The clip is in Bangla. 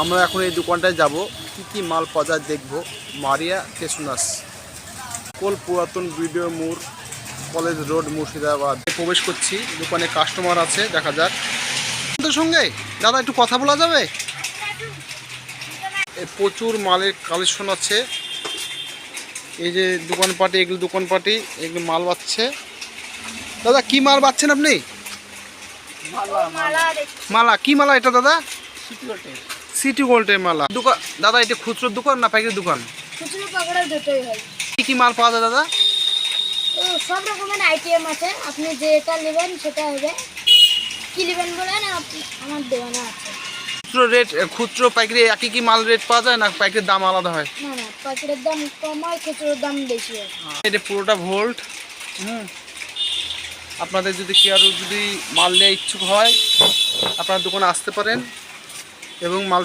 আমরা এখন এই দোকানটায় যাব, কি কি মাল পাওয়া যায় দেখবো। মারিয়া টেসুনাস, কোল পুরাতন ভিডিও মোড়, কলেজ রোড, মুর্শিদাবাদ। প্রবেশ করছি, দোকানে কাস্টমার আছে, দেখা যাক। তোর সঙ্গে দাদা একটু কথা বলা যাবে? প্রচুর মালের কালেকশন আছে। এই যে দোকানপাটি, এগুলো দোকানপাটি, এগুলো মাল বাচ্ছে। দাদা কি মাল বাচ্ছেন আপনি? মালা। কি মালা এটা দাদা? সিটি গোল্ডের মালা। দোকান দাদা, এটা খুচরো দোকান না পাইকারি দোকান? খুচরো পাকড়া দুটোই হয়। কি কি মাল পাওয়া যায় দাদা? তো সব রকমের আইটেম আছে, আপনি যেটা নেবেন সেটা হবে। কি নেবেন বলেন, আমার দোকানে আছে। খুচরো রেট, খুচরো পাইকারি একই কি মাল রেট পাওয়া যায় না পাইকারির দাম আলাদা হয়? না না, পাইকারির দাম কম হয়, খুচরোর দাম বেশি হয়। এটা পুরোটা ভোল্ট। আপনাদের যদি কেউ যদি মাল নেওয়ার ইচ্ছুক হয়, আপনার দোকানে আসতে পারেন এবং মাল